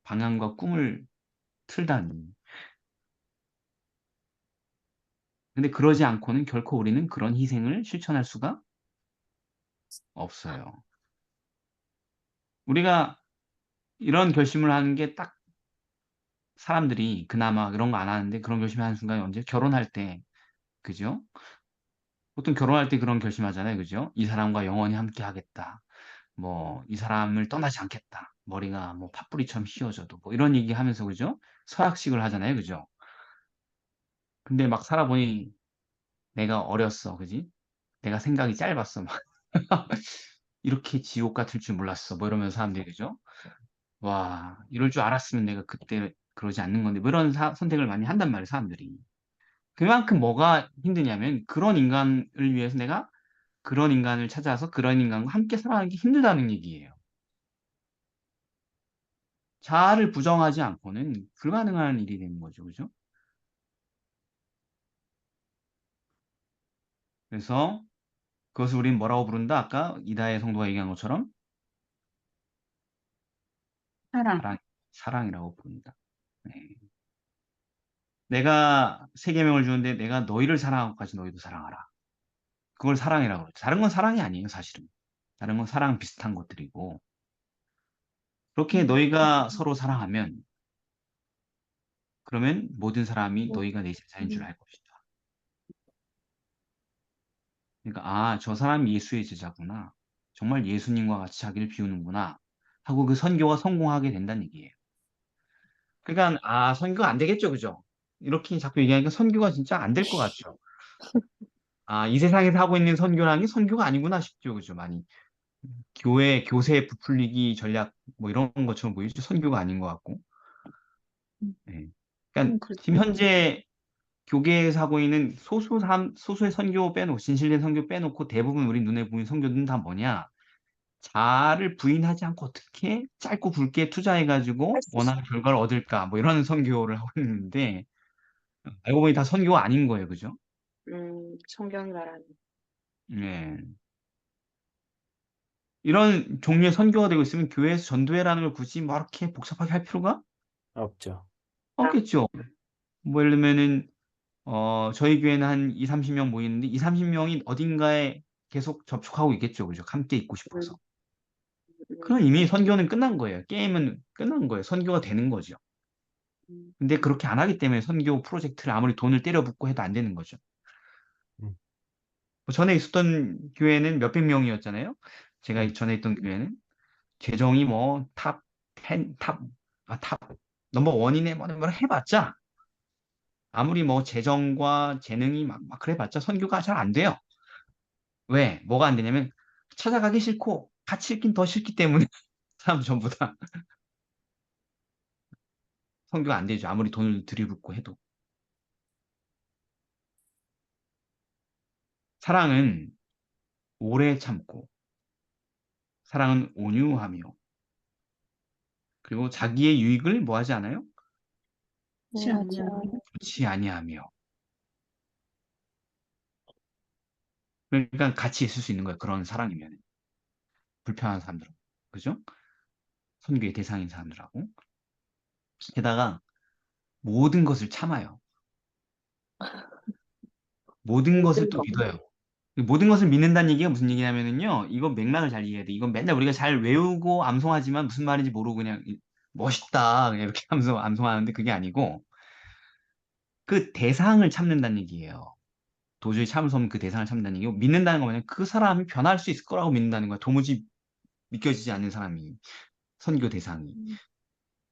방향과 꿈을 틀다니. 근데 그러지 않고는 결코 우리는 그런 희생을 실천할 수가 없어요. 우리가 이런 결심을 하는 게 딱 사람들이 그나마 그런 거 안 하는데 그런 결심을 하는 순간이 언제? 결혼할 때. 그죠? 보통 결혼할 때 그런 결심하잖아요. 그죠? 이 사람과 영원히 함께 하겠다. 뭐, 이 사람을 떠나지 않겠다. 머리가 뭐 팥뿌리처럼 휘어져도 뭐 이런 얘기 하면서 그죠? 서약식을 하잖아요. 그죠? 근데 막 살아보니 내가 어렸어. 그지? 내가 생각이 짧았어. 막. 이렇게 지옥 같을 줄 몰랐어. 뭐 이러면서 사람들이 그죠? 와, 이럴 줄 알았으면 내가 그때 그러지 않는 건데, 뭐 이런 선택을 많이 한단 말이에요, 사람들이. 그만큼 뭐가 힘드냐면, 그런 인간을 위해서 내가 그런 인간을 찾아서 그런 인간과 함께 살아가기 힘들다는 얘기예요. 자아를 부정하지 않고는 불가능한 일이 되는 거죠, 그죠? 그래서 그것을 우리는 뭐라고 부른다? 아까 이다혜 성도가 얘기한 것처럼 사랑. 사랑이라고 부른다. 네. 내가 세 계명을 주는데 내가 너희를 사랑하고까지 너희도 사랑하라. 그걸 사랑이라고 그러죠. 다른 건 사랑이 아니에요, 사실은. 다른 건 사랑 비슷한 것들이고. 그렇게 너희가 서로 사랑하면 그러면 모든 사람이 너희가 내 제자인 줄 알 것이다. 그러니까 아, 저 사람이 예수의 제자구나. 정말 예수님과 같이 자기를 비우는구나. 하고 그 선교가 성공하게 된다는 얘기예요. 그러니까 아, 선교가 안 되겠죠, 그죠? 이렇게 자꾸 얘기하니까 선교가 진짜 안 될 것 같죠. 아, 이 세상에서 하고 있는 선교라는 게 선교가 아니구나 싶죠, 그죠? 많이 교세 부풀리기 전략 뭐 이런 것처럼 보이죠. 선교가 아닌 것 같고. 네. 그러니까 지금 그렇죠. 현재 교계에서 하고 있는 소수의 선교 빼놓고 진실된 선교 빼놓고 대부분 우리 눈에 보이는 선교들은 다 뭐냐? 자아를 부인하지 않고 어떻게 짧고 굵게 투자해가지고 할 수 있어. 원하는 결과를 얻을까? 뭐 이런 선교를 하고 있는데 알고 보니 다 선교가 아닌 거예요, 그죠? 성경이 말하는. 네. 이런 종류의 선교가 되고 있으면 교회에서 전도회라는 걸 굳이 뭐 이렇게 복잡하게 할 필요가 없죠. 없겠죠. 뭐 예를 들면은 저희 교회는 한 2, 30명 모이는데 2, 30명이 어딘가에 계속 접촉하고 있겠죠. 그죠? 함께 있고 음, 싶어서. 음, 그럼 이미 선교는 끝난 거예요. 게임은 끝난 거예요. 선교가 되는 거죠. 음, 근데 그렇게 안 하기 때문에 선교 프로젝트를 아무리 돈을 때려붓고 해도 안 되는 거죠. 음, 뭐 전에 있었던 교회는 몇백 명이었잖아요. 제가 음, 전에 있던 교회는 재정이 뭐 탑 10, 탑 넘버 원이네 뭐 해봤자 아무리 뭐 재정과 재능이 막 그래봤자 선교가 잘 안 돼요. 왜? 뭐가 안 되냐면 찾아가기 싫고 같이 있긴 더 싫기 때문에 사람 전부 다 선교가 안 되죠. 아무리 돈을 들이붓고 해도. 사랑은 오래 참고 사랑은 온유하며 그리고 자기의 유익을 뭐 하지 않아요? 그렇지 맞아. 않냐. 좋지 아니하며 그러니까 같이 있을 수 있는 거예요. 그런 사랑이면 불편한 사람들 그죠? 선교의 대상인 사람들하고 게다가 모든 것을 참아요. 모든 것을 모든 또 거. 믿어요. 모든 것을 믿는다는 얘기가 무슨 얘기냐면은요, 이건 맥락을 잘 이해해야 돼. 이건 맨날 우리가 잘 외우고 암송하지만 무슨 말인지 모르고 그냥 멋있다. 그냥 이렇게 암송하는데 그게 아니고 그 대상을 참는다는 얘기예요. 도저히 참을 수 없는 그 대상을 참는다는 얘기고 믿는다는 거 뭐냐면 그 사람이 변할 수 있을 거라고 믿는다는 거야. 도무지 믿겨지지 않는 사람이 선교 대상이.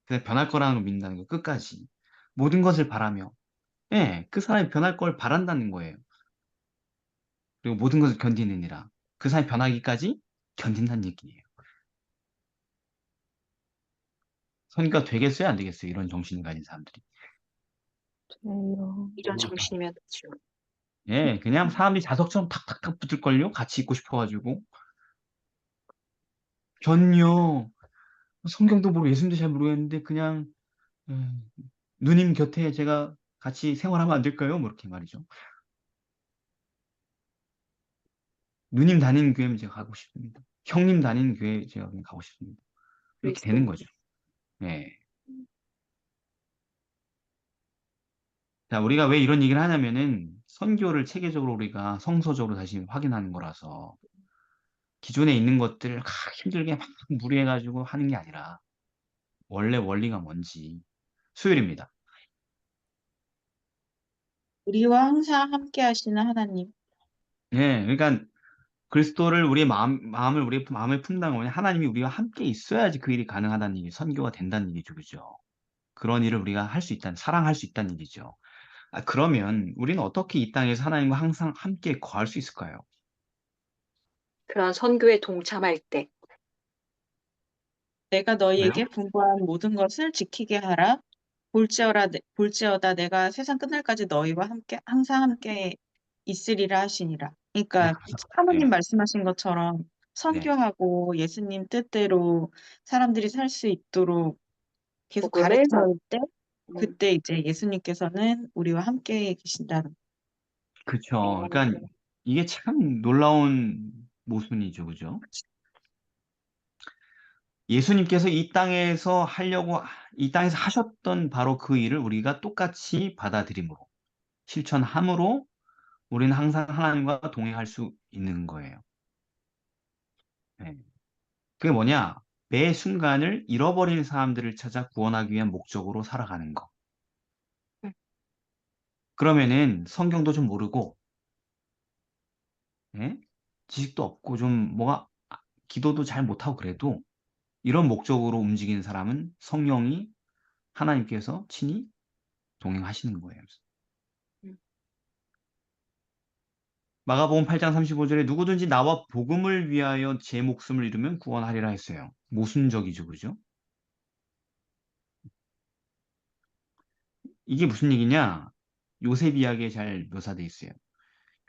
그래서 변할 거라는 걸 믿는다는 거 끝까지. 모든 것을 바라며 예, 그 사람이 변할 걸 바란다는 거예요. 그리고 모든 것을 견디느니라. 그 사람이 변하기까지 견딘다는 얘기예요. 선교가 되겠어요, 안 되겠어요? 이런 정신을 가진 사람들이. 돼요. 이런 정신이면 되죠. 예, 그냥 사람들이 자석처럼 탁탁탁 붙을걸요? 같이 있고 싶어가지고. 전요, 성경도 모르고 예수님도 잘 모르겠는데, 그냥, 음, 누님 곁에 제가 같이 생활하면 안 될까요? 뭐 이렇게 말이죠. 누님 다니는 교회면 제가 가고 싶습니다. 형님 다니는 교회 제가 그냥 가고 싶습니다. 이렇게 되는 그리스도. 거죠. 예. 자, 우리가 왜 이런 얘기를 하냐면은, 선교를 체계적으로 우리가 성서적으로 다시 확인하는 거라서, 기존에 있는 것들을 힘들게 막 무리해가지고 하는 게 아니라, 원래 원리가 뭔지. 수요일입니다. 우리와 항상 함께 하시는 하나님. 예, 그러니까 그리스도를 우리의 마음을 우리의 마음에 품다는 거냐 하나님이 우리와 함께 있어야지 그 일이 가능하다는 일이 선교가 된다는 얘기죠, 그죠? 그런 일을 우리가 할 수 있다는 사랑할 수 있다는 일이죠. 아, 그러면 우리는 어떻게 이 땅에서 하나님과 항상 함께 거할 수 있을까요? 그런 선교에 동참할 때. 내가 왜요? 너희에게 분부한 모든 것을 지키게 하라. 볼지어다 내가 세상 끝날까지 너희와 함께 항상 함께 있으리라 하시니라. 그러니까 사모님 네, 말씀하신 것처럼 네, 선교하고 예수님 뜻대로 사람들이 살 수 있도록 계속 복음을 가르칠 때 음, 그때 이제 예수님께서는 우리와 함께 계신다는. 그쵸. 그러니까 이게 참 놀라운 모순이죠, 그죠? 예수님께서 이 땅에서 하셨던 바로 그 일을 우리가 똑같이 받아들임으로, 실천함으로 우리는 항상 하나님과 동행할 수 있는 거예요. 네. 그게 뭐냐? 매 순간을 잃어버린 사람들을 찾아 구원하기 위한 목적으로 살아가는 거. 음, 그러면은 성경도 좀 모르고, 예? 지식도 없고 기도도 잘 못하고 그래도 이런 목적으로 움직이는 사람은 성령이 하나님께서 친히 동행하시는 거예요. 음. 마가복음 8장 35절에 누구든지 나와 복음을 위하여 제 목숨을 잃으면 구원하리라 했어요. 모순적이죠, 그죠? 이게 무슨 얘기냐? 요셉 이야기에 잘 묘사돼 있어요.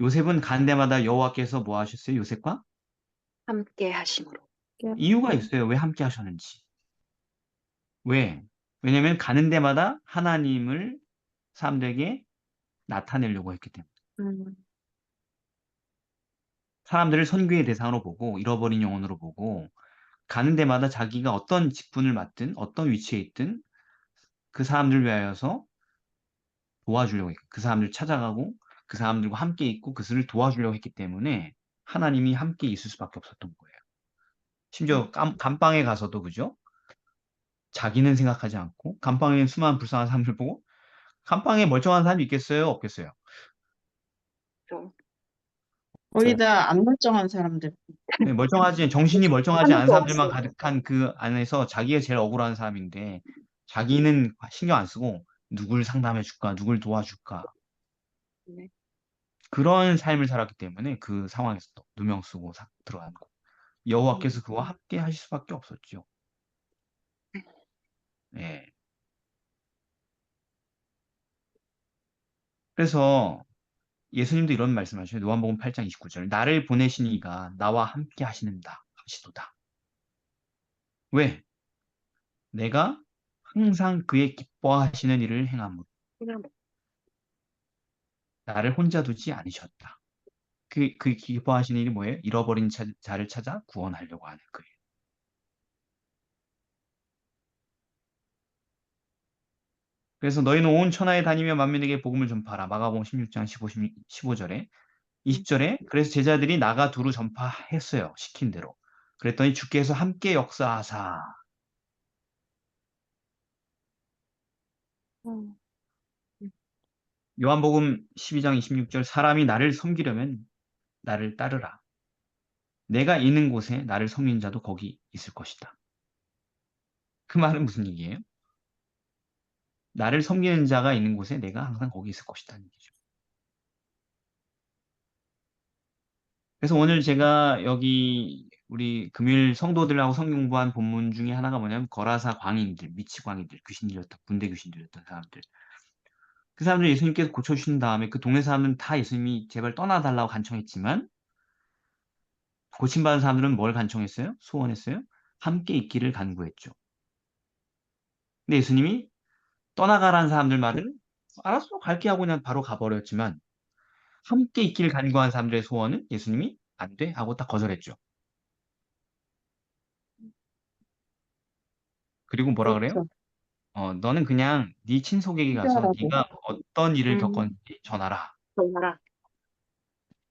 요셉은 간 데마다 여호와께서 뭐 하셨어요? 요셉과 함께 하심으로. 이유가 있어요. 왜 함께 하셨는지. 왜? 왜냐면 가는 데마다 하나님을 사람들에게 나타내려고 했기 때문에. 음, 사람들을 선교의 대상으로 보고 잃어버린 영혼으로 보고 가는 데마다 자기가 어떤 직분을 맡든 어떤 위치에 있든 그 사람들을 위하여서 도와주려고 했고 그 사람들 찾아가고 그 사람들과 함께 있고 그들을 도와주려고 했기 때문에 하나님이 함께 있을 수밖에 없었던 거예요. 심지어 감방에 가서도 그죠? 자기는 생각하지 않고 감방에 수많은 불쌍한 사람들 보고 감방에 멀쩡한 사람이 있겠어요? 없겠어요? 좀 거의 다 안 멀쩡한 사람들. 네, 정신이 멀쩡하지 않은 하나도 사람들만 없어요. 가득한 그 안에서 자기가 제일 억울한 사람인데 자기는 신경 안 쓰고 누굴 상담해 줄까, 누굴 도와줄까 네. 그런 삶을 살았기 때문에 그 상황에서 또 누명 쓰고 들어간 거. 여호와께서 음, 그와 함께 하실 수밖에 없었죠. 예. 그래서 예수님도 이런 말씀하셔요. 요한복음 8장 29절. 나를 보내신 이가 나와 함께 하시도다. 왜? 내가 항상 그의 기뻐하시는 일을 행함으로 그냥 나를 혼자 두지 않으셨다. 그 기뻐하시는 일이 뭐예요? 잃어버린 자를 찾아 구원하려고 하는 거예요. 그래서 너희는 온 천하에 다니며 만민에게 복음을 전파하라. 마가복음 16장 15절에 20절에 그래서 제자들이 나가 두루 전파했어요. 시킨 대로. 그랬더니 주께서 함께 역사하사 음, 요한복음 12장 26절 사람이 나를 섬기려면 나를 따르라. 내가 있는 곳에 나를 섬기는 자도 거기 있을 것이다. 그 말은 무슨 얘기예요? 나를 섬기는 자가 있는 곳에 내가 항상 거기 있을 것이다. 얘기죠. 그래서 오늘 제가 여기 우리 금요일 성도들하고 성경 공부한 본문 중에 하나가 뭐냐면 거라사 광인들, 미치 광인들, 귀신 들렸던 군대 귀신 들렸던 사람들. 그 사람들 예수님께서 고쳐주신 다음에 그 동네 사람들은 다 예수님이 제발 떠나달라고 간청했지만 고침받은 사람들은 뭘 간청했어요? 소원했어요? 함께 있기를 간구했죠. 근데 예수님이 떠나가라는 사람들 말을 알았어 갈게 하고 그냥 바로 가버렸지만 함께 있기를 간구한 사람들의 소원은 예수님이 안 돼 하고 딱 거절했죠. 그리고 뭐라 그래요? 그렇죠. 너는 그냥 네 친속에게 가서 필요하라고. 네가 어떤 일을 음, 겪었는지 전하라. 정말아.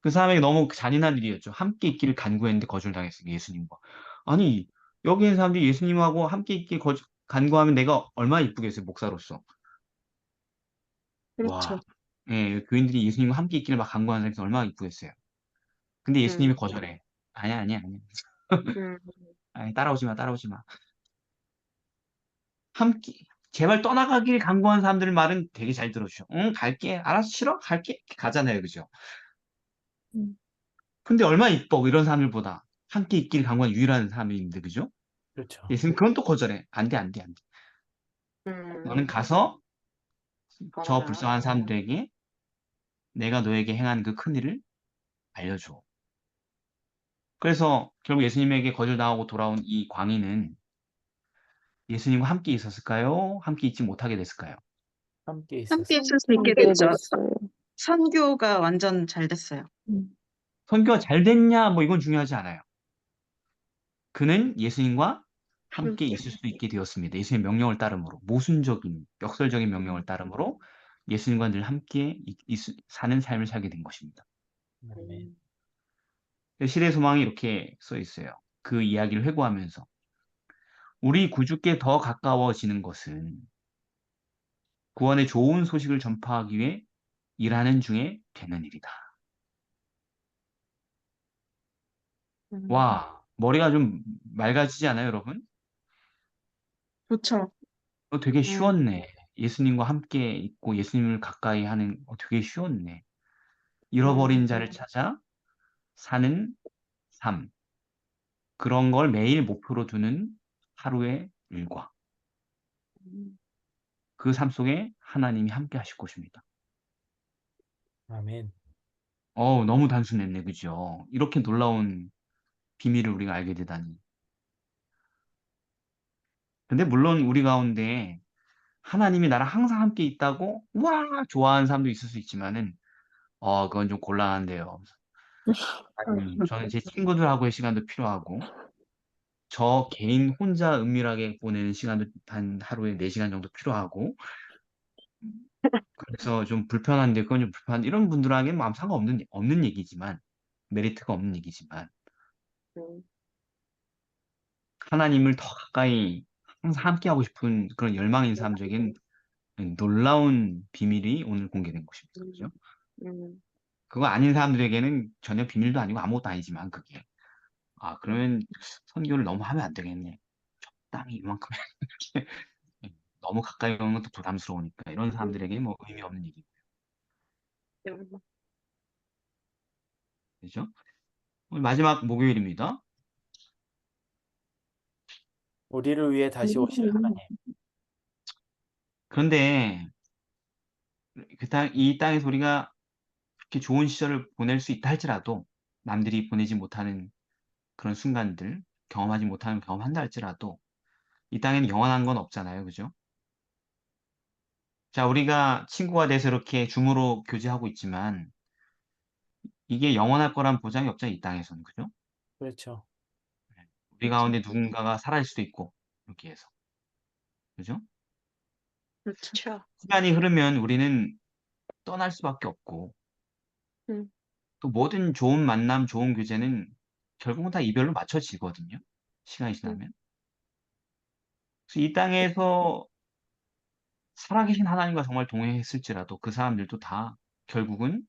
그 사람에게 너무 잔인한 일이었죠. 함께 있기를 간구했는데 거절당했어요. 예수님과. 아니 여기 있는 사람들이 예수님하고 함께 있기 간구하면 내가 얼마나 이쁘겠어요. 목사로서. 와, 그렇죠. 예, 교인들이 예수님과 함께 있기를 막 간구하는 사람이 얼마나 이쁘겠어요. 근데 예수님이 음, 거절해. 아니야, 아니야, 아니야. 음, 아니, 따라오지 마, 따라오지 마. 함께, 제발 떠나가길 간구한 사람들 말은 되게 잘 들어주셔. 응, 갈게. 알았어, 싫어? 갈게. 가잖아요, 그죠? 음, 근데 얼마나 이뻐, 이런 사람들보다. 함께 있기를 강구한 유일한 사람인데, 그죠? 그렇죠. 예수님 그건 또 거절해. 안 돼, 안 돼, 안 돼. 너는 가서 저 가라. 불쌍한 사람들에게 내가 너에게 행한 그 큰일을 알려줘. 그래서 결국 예수님에게 거절당하고 돌아온 이 광인은 예수님과 함께 있었을까요? 함께 있지 못하게 됐을까요? 함께 함께 있었어요. 있을 수 있게 함께 됐죠. 됐어요. 선교가 완전 잘 됐어요. 음. 선교가 잘 됐냐? 뭐 이건 중요하지 않아요. 그는 예수님과 함께 함께. 있을 수 있게 되었습니다. 예수님의 명령을 따름으로, 모순적인, 역설적인 명령을 따름으로 예수님과 늘 함께 사는 삶을 살게 된 것입니다. 아멘. 시대의 소망이 이렇게 써 있어요. 그 이야기를 회고하면서 우리 구주께 더 가까워지는 것은 구원의 좋은 소식을 전파하기 위해 일하는 중에 되는 일이다. 와, 머리가 좀 맑아지지 않아요, 여러분? 좋죠. 되게 음. 쉬웠네. 예수님과 함께 있고 예수님을 가까이 하는 되게 쉬웠네. 잃어버린 자를 찾아 사는 삶. 그런 걸 매일 목표로 두는 하루의 일과 그 삶 속에 하나님이 함께 하실 것입니다. 아멘. 너무 단순했네, 그죠? 이렇게 놀라운 비밀을 우리가 알게 되다니. 근데 물론 우리 가운데 하나님이 나랑 항상 함께 있다고, 와, 좋아하는 사람도 있을 수 있지만은, 그건 좀 곤란한데요. 저는 제 친구들하고의 시간도 필요하고, 저 개인 혼자 은밀하게 보내는 시간도 한 하루에 4시간 정도 필요하고, 그래서 좀 불편한데, 그건 좀 이런 분들에게는 아무 없는 얘기지만, 메리트가 없는 얘기지만, 음. 하나님을 더 가까이 항상 함께 하고 싶은 그런 열망인 사람들에게는 놀라운 비밀이 오늘 공개된 것입니다. 그죠? 음. 그거 아닌 사람들에게는 전혀 비밀도 아니고 아무것도 아니지만 그게. 그러면 선교를 너무 하면 안 되겠네. 적당히 이만큼 이렇게 너무 가까이 오는 것도 부담스러우니까 이런 사람들에게 뭐 의미 없는 얘기고. 음. 그죠? 오늘 마지막 목요일입니다. 우리를 위해 다시 오실 하나님. 그런데 이 땅에서 우리가 그렇게 좋은 시절을 보낼 수 있다 할지라도 남들이 보내지 못하는 그런 순간들, 경험하지 못하는 경험한다 할지라도 이 땅에는 영원한 건 없잖아요. 그죠? 자, 우리가 친구가 돼서 이렇게 줌으로 교제하고 있지만 이게 영원할 거란 보장이 없잖아요. 이 땅에서는. 그죠? 그렇죠. 우리 가운데 누군가가 사라질 수도 있고 이렇게 해서. 그죠? 그렇죠. 그렇죠. 시간이 흐르면 우리는 떠날 수밖에 없고 음. 또 모든 좋은 만남, 좋은 교제는 결국은 다 이별로 맞춰지거든요. 시간이 지나면. 그래서 이 땅에서 살아계신 하나님과 정말 동행했을지라도 그 사람들도 다 결국은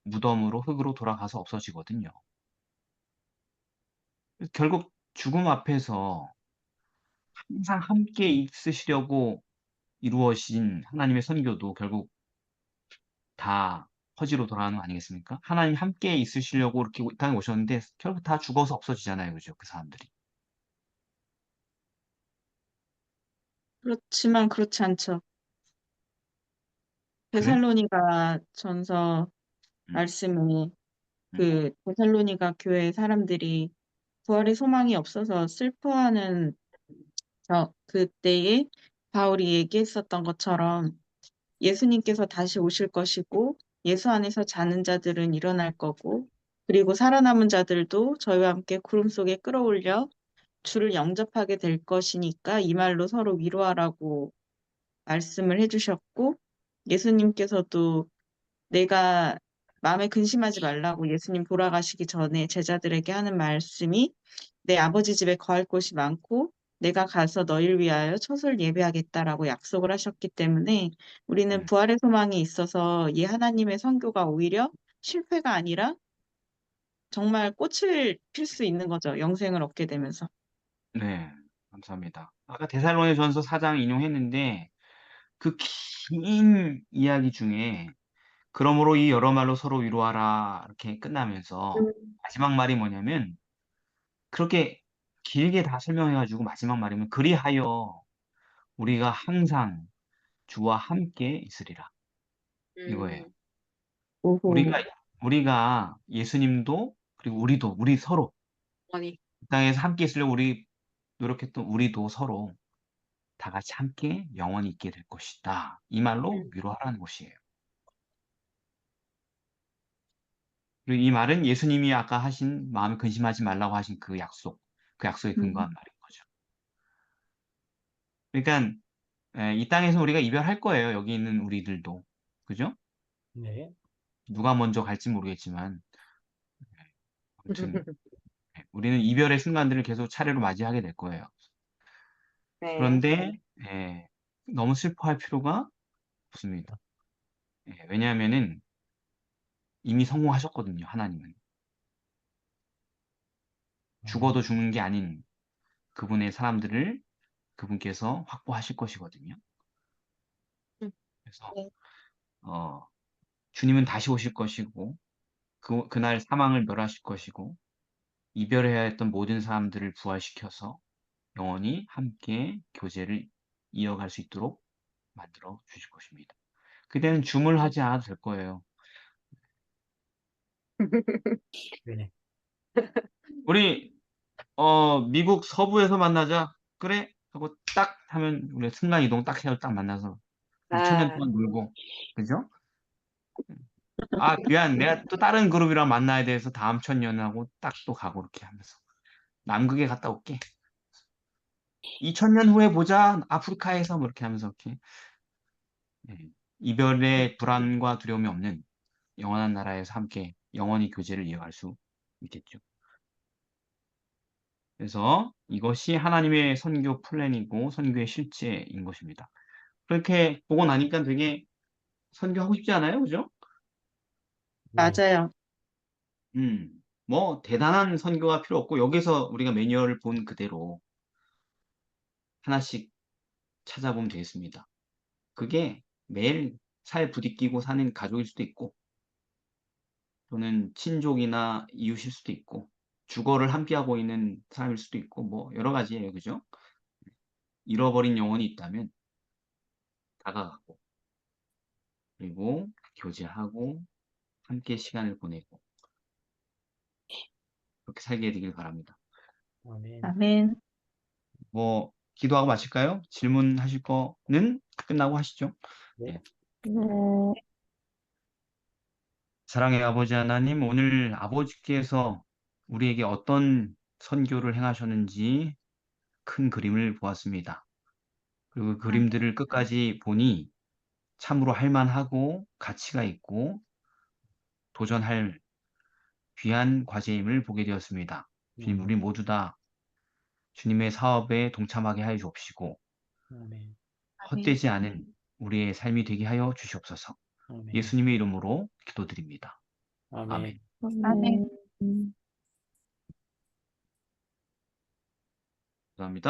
무덤으로 흙으로 돌아가서 없어지거든요. 결국 죽음 앞에서 항상 함께 있으시려고 이루어진 하나님의 선교도 결국 다 허지로 돌아가는 거 아니겠습니까? 하나님 함께 있으시려고 이렇게 이 땅에 오셨는데 결국 다 죽어서 없어지잖아요. 그죠? 그 사람들이. 그렇지만 그렇지 않죠. 그래? 데살로니가 전서 음, 말씀에 음, 그 데살로니가 교회 사람들이 부활의 소망이 없어서 슬퍼하는 그때에 바울이 얘기했었던 것처럼 예수님께서 다시 오실 것이고 예수 안에서 자는 자들은 일어날 거고 그리고 살아남은 자들도 저희와 함께 구름 속에 끌어올려 주를 영접하게 될 것이니까 이 말로 서로 위로하라고 말씀을 해주셨고 예수님께서도 내가 마음에 근심하지 말라고 예수님 돌아가시기 전에 제자들에게 하는 말씀이 내 아버지 집에 거할 곳이 많고 내가 가서 너희를 위하여 처소를 예배하겠다라고 약속을 하셨기 때문에 우리는 음. 부활의 소망이 있어서 이 하나님의 선교가 오히려 실패가 아니라 정말 꽃을 필 수 있는 거죠. 영생을 얻게 되면서. 네, 감사합니다. 아까 데살로니전서 4장 인용했는데 그 긴 이야기 중에 그러므로 이 여러 말로 서로 위로하라 이렇게 끝나면서 마지막 말이 뭐냐면 그렇게 길게 다 설명해가지고 마지막 말이면 그리하여 우리가 항상 주와 함께 있으리라 이거예요. 음. 우리가 오호. 우리가 예수님도 그리고 우리도 우리 서로 아니. 이 땅에서 함께 있으려고 우리 노력했던 우리도 서로 다 같이 함께 영원히 있게 될 것이다. 이 말로 위로하라는 것이에요. 그리고 이 말은 예수님이 아까 하신 마음에 근심하지 말라고 하신 그 약속에 근거한 말인 거죠. 그러니까 이 땅에서 우리가 이별할 거예요. 여기 있는 우리들도. 그죠? 네. 누가 먼저 갈지 모르겠지만 아무튼 우리는 이별의 순간들을 계속 차례로 맞이하게 될 거예요. 네. 그런데 너무 슬퍼할 필요가 없습니다. 왜냐하면은 이미 성공하셨거든요. 하나님은. 죽어도 죽는 게 아닌 그분의 사람들을 그분께서 확보하실 것이거든요. 그래서 네. 주님은 다시 오실 것이고 그날 사망을 멸하실 것이고 이별해야 했던 모든 사람들을 부활시켜서 영원히 함께 교제를 이어갈 수 있도록 만들어 주실 것입니다. 그때는 주물하지 않아도 될 거예요. 네. 우리 미국 서부에서 만나자. 그래? 하고 딱 하면 우리 순간 이동 딱 해서 딱 만나서 6,000년 아, 동안 놀고 그죠? 아 미안 내가 또 다른 그룹이랑 만나야 돼서 다음 천년하고 딱 또 가고 이렇게 하면서 남극에 갔다 올게. 2000년 후에 보자. 아프리카에서 뭐 이렇게 하면서 이렇게 이별의 불안과 두려움이 없는 영원한 나라에서 함께 영원히 교제를 이어갈 수 있겠죠. 그래서 이것이 하나님의 선교 플랜이고 선교의 실제인 것입니다. 그렇게 보고 나니까 되게 선교하고 싶지 않아요? 그죠? 네. 맞아요. 뭐 대단한 선교가 필요 없고 여기서 우리가 매뉴얼을 본 그대로 하나씩 찾아보면 되겠습니다. 그게 매일 사회 부딪히고 사는 가족일 수도 있고 또는 친족이나 이웃일 수도 있고 주거를 함께하고 있는 사람일 수도 있고 뭐 여러 가지예요. 그죠? 잃어버린 영혼이 있다면 다가가고 그리고 교제하고 함께 시간을 보내고 그렇게 살게 되길 바랍니다. 아멘. 아멘. 뭐 기도하고 마실까요? 질문하실 거는 끝나고 하시죠. 네. 예. 네. 사랑의 아버지 하나님, 오늘 아버지께서 우리에게 어떤 선교를 행하셨는지 큰 그림을 보았습니다. 그리고 그 그림들을 끝까지 보니 참으로 할만하고 가치가 있고 도전할 귀한 과제임을 보게 되었습니다. 주님, 우리 모두 다 주님의 사업에 동참하게 하여 주옵시고 아멘. 헛되지 않은 우리의 삶이 되게 하여 주시옵소서. 아멘. 예수님의 이름으로 기도드립니다. 아멘. 아멘. 아멘. 네. 감사합니다.